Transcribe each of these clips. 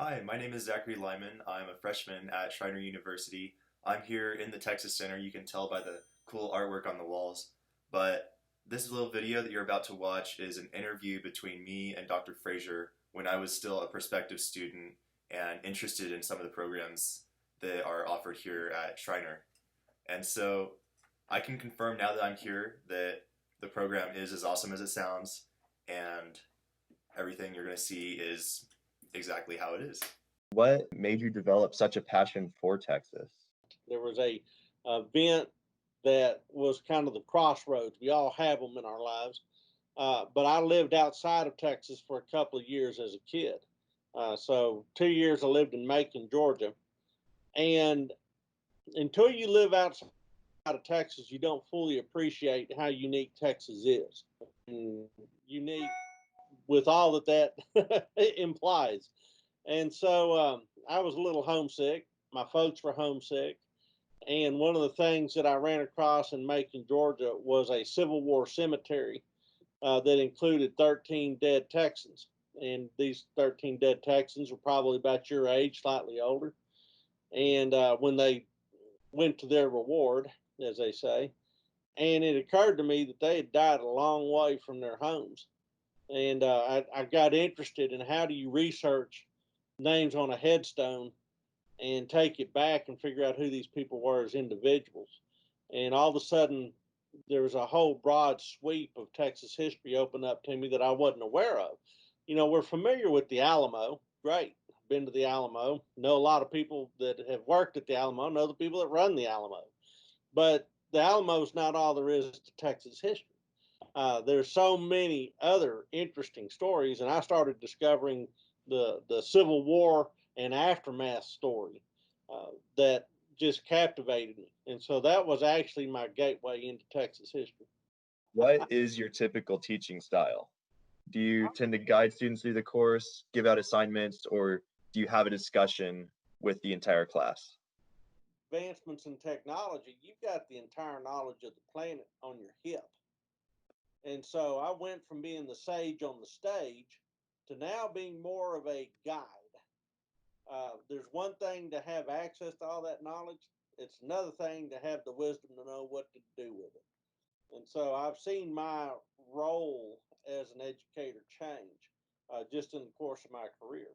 Hi, my name is Zachary Lyman. I'm a freshman at Schreiner University. I'm here in the Texas Center. You can tell by the cool artwork on the walls. But this little video that you're about to watch is an interview between me and Dr. Frazier when I was still a prospective student and interested in some of the programs that are offered here at Schreiner. And so I can confirm now that I'm here that the program is as awesome as it sounds, and everything you're going to see is exactly how it is. What made you develop such a passion for Texas? There was a event that was kind of the crossroads. We all have them in our lives. But I lived outside of Texas for a couple of years as a kid. So 2 years I lived in Macon, Georgia. And until you live outside of Texas, you don't fully appreciate how unique Texas is. And unique with all that implies. And so I was a little homesick. My folks were homesick. And one of the things that I ran across in Macon, Georgia, was a Civil War cemetery that included 13 dead Texans. And these 13 dead Texans were probably about your age, slightly older. And when they went to their reward, as they say, and it occurred to me that they had died a long way from their homes. And I got interested in how do you research names on a headstone and take it back and figure out who these people were as individuals. And all of a sudden, there was a whole broad sweep of Texas history open up to me that I wasn't aware of. You know, we're familiar with the Alamo. Great. Been to the Alamo. Know a lot of people that have worked at the Alamo, know the people that run the Alamo. But the Alamo is not all there is to Texas history. There's so many other interesting stories, and I started discovering the Civil War and aftermath story that just captivated me. And so that was actually my gateway into Texas history. What is your typical teaching style? Do you tend to guide students through the course, give out assignments, or do you have a discussion with the entire class? Advancements in technology, you've got the entire knowledge of the planet on your hip. And so I went from being the sage on the stage to now being more of a guide. There's one thing to have access to all that knowledge. It's another thing to have the wisdom to know what to do with it. And so I've seen my role as an educator change just in the course of my career.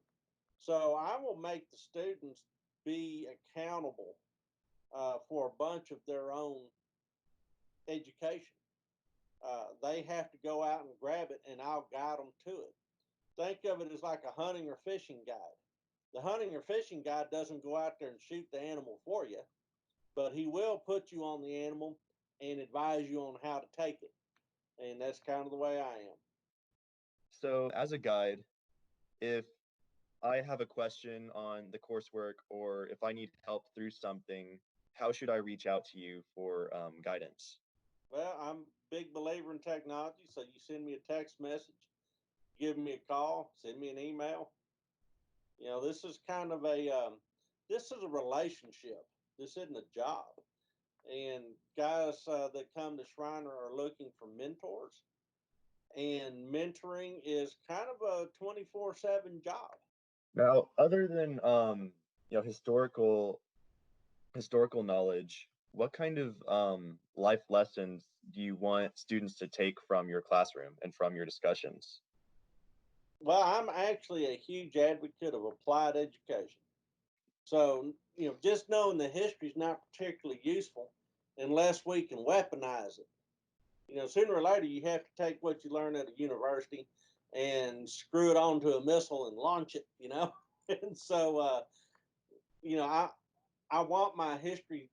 So I will make the students be accountable for a bunch of their own education. They have to go out and grab it, and I'll guide them to it. Think of it as like a hunting or fishing guide. The hunting or fishing guide doesn't go out there and shoot the animal for you, but he will put you on the animal and advise you on how to take it. And that's kind of the way I am. So, as a guide, if I have a question on the coursework or if I need help through something, how should I reach out to you for guidance? Well, I'm a big believer in technology, so you send me a text message, give me a call, send me an email. You know, this is kind of this is a relationship. This isn't a job. And guys that come to Shriner are looking for mentors, and mentoring is kind of a 24/7 job. Now, other than historical knowledge, what kind of life lessons do you want students to take from your classroom and from your discussions? Well, I'm actually a huge advocate of applied education. So, you know, just knowing the history is not particularly useful unless we can weaponize it. You know, sooner or later, you have to take what you learn at a university and screw it onto a missile and launch it, you know? And so, you know, I want my history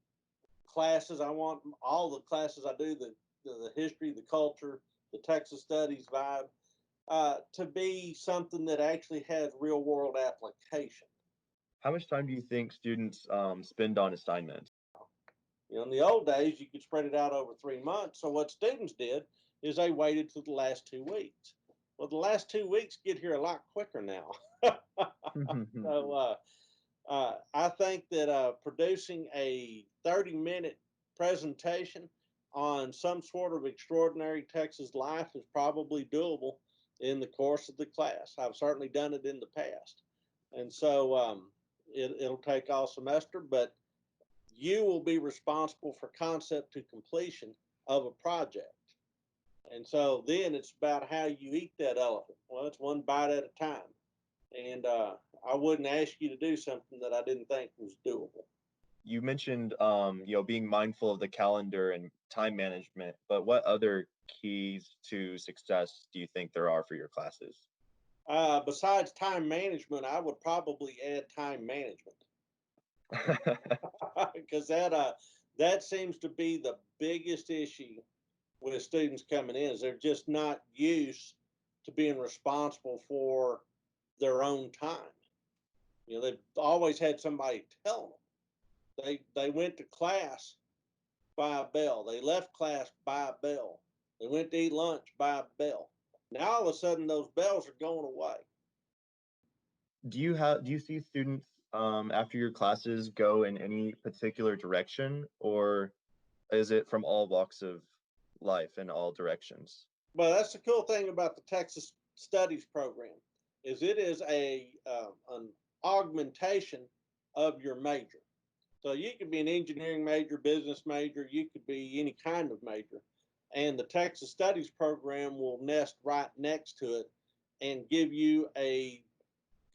classes, I want all the classes I do, the history, the culture, the Texas studies vibe, to be something that actually has real world application. How much time do you think students spend on assignments? You know, in the old days, you could spread it out over 3 months. So what students did is they waited till the last 2 weeks. Well, the last 2 weeks get here a lot quicker now. So I think that producing a 30-minute presentation on some sort of extraordinary Texas life is probably doable in the course of the class. I've certainly done it in the past. And so it'll take all semester, but you will be responsible for concept to completion of a project. And so then it's about how you eat that elephant. Well, it's one bite at a time. And I wouldn't ask you to do something that I didn't think was doable. You mentioned, being mindful of the calendar and time management, but what other keys to success do you think there are for your classes? Besides time management, I would probably add time management because that seems to be the biggest issue with students coming in is they're just not used to being responsible for their own time. They've always had somebody tell them. They went to class by a bell. They left class by a bell. They went to eat lunch by a bell. Now all of a sudden those bells are going away. Do you see students after your classes go in any particular direction, or is it from all walks of life in all directions? But that's the cool thing about the Texas Studies program is it is an augmentation of your major. So you could be an engineering major, business major, you could be any kind of major. And the Texas Studies program will nest right next to it and give you a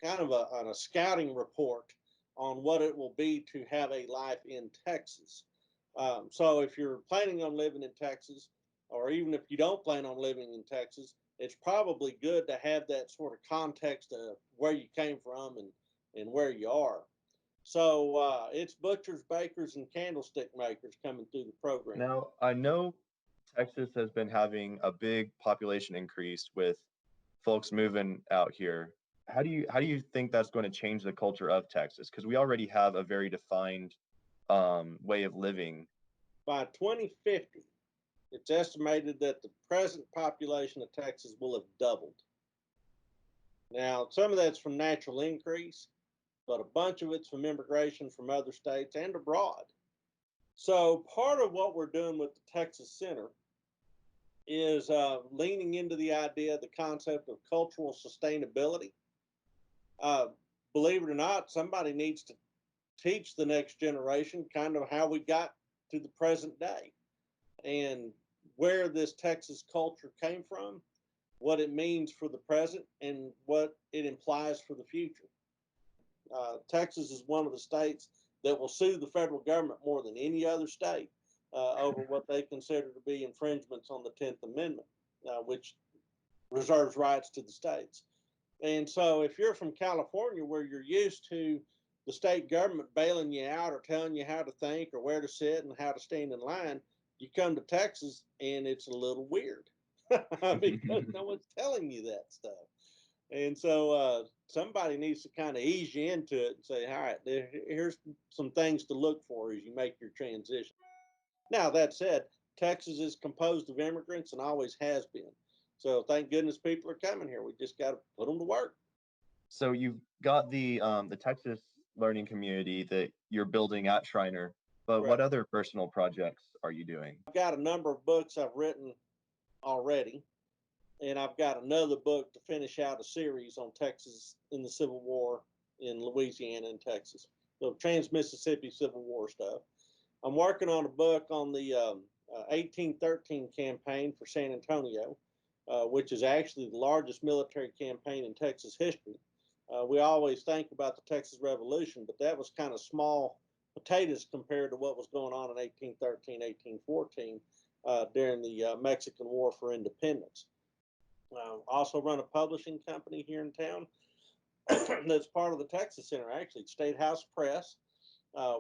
kind of a scouting report on what it will be to have a life in Texas. So if you're planning on living in Texas, or even if you don't plan on living in Texas, it's probably good to have that sort of context of where you came from and where you are. So it's butchers, bakers, and candlestick makers coming through the program. Now, I know Texas has been having a big population increase with folks moving out here. How do you think that's going to change the culture of Texas? Because we already have a very defined way of living. By 2050, it's estimated that the present population of Texas will have doubled. Now, some of that's from natural increase, but a bunch of it's from immigration from other states and abroad. So, part of what we're doing with the Texas Center is leaning into the idea, the concept of cultural sustainability. Uh, Believe it or not, somebody needs to teach the next generation kind of how we got to the present day and where this Texas culture came from, what it means for the present, and what it implies for the future. Texas is one of the states that will sue the federal government more than any other state over what they consider to be infringements on the 10th Amendment, which reserves rights to the states. And so, if you're from California, where you're used to the state government bailing you out or telling you how to think or where to sit and how to stand in line, you come to Texas and it's a little weird because no one's telling you that stuff. And so somebody needs to kind of ease you into it and say, all right, here's some things to look for as you make your transition. Now, that said, Texas is composed of immigrants and always has been. So thank goodness people are coming here. We just got to put them to work. So you've got the Texas learning community that you're building at Schreiner, but what Correct. other personal projects are you doing? I've got a number of books I've written already, and I've got another book to finish out a series on Texas in the Civil War in Louisiana and Texas. So Trans Mississippi Civil War stuff. I'm working on a book on the 1813 campaign for San Antonio, which is actually the largest military campaign in Texas history. We always think about the Texas Revolution, but that was kind of small potatoes compared to what was going on in 1813, 1814 during the Mexican War for Independence. Also run a publishing company here in town that's part of the Texas Center, actually, State House Press.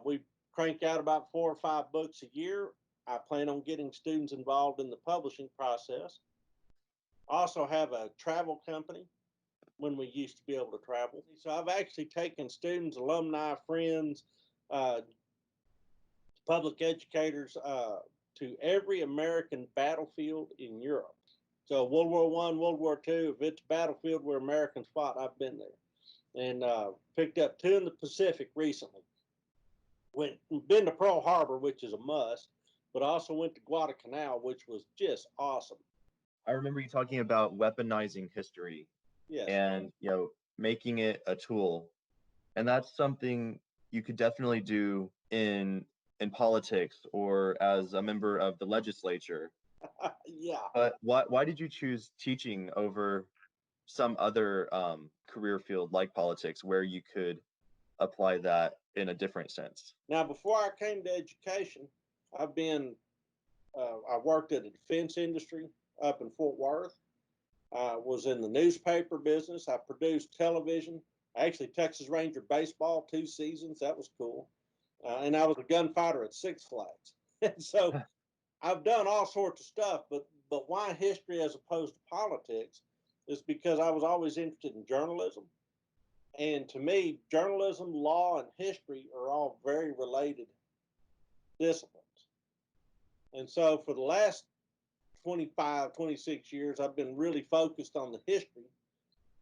We crank out about 4 or 5 books a year. I plan on getting students involved in the publishing process. I also have a travel company when we used to be able to travel. So I've actually taken students, alumni, friends, uh, public educators to every American battlefield in Europe. So World War One, World War Two, if it's a battlefield where Americans fought, I've been there, and picked up 2 in the Pacific recently. Been to Pearl Harbor, which is a must, but also went to Guadalcanal, which was just awesome. I remember you talking about weaponizing history Yes. and making it a tool. And that's something you could definitely do in politics or as a member of the legislature. Yeah. But why did you choose teaching over some other career field like politics where you could apply that in a different sense? Now, before I came to education, I've been I worked at the defense industry up in Fort Worth. I was in the newspaper business. I produced television. Actually, Texas Ranger baseball 2 seasons. That was cool. And I was a gunfighter at Six Flags. And so I've done all sorts of stuff. But why history as opposed to politics is because I was always interested in journalism. And to me, journalism, law, and history are all very related disciplines. And so for the last 25, 26 years, I've been really focused on the history.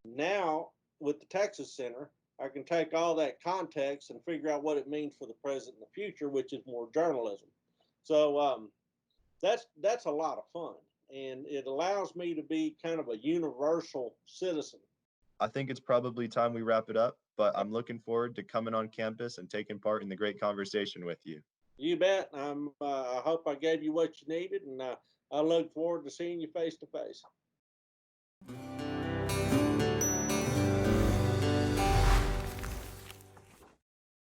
Now, with the Texas Center, I can take all that context and figure out what it means for the present and the future, which is more journalism. So that's a lot of fun, and it allows me to be kind of a universal citizen. I think it's probably time we wrap it up, but I'm looking forward to coming on campus and taking part in the great conversation with you. You bet. I hope I gave you what you needed, and I look forward to seeing you face to face.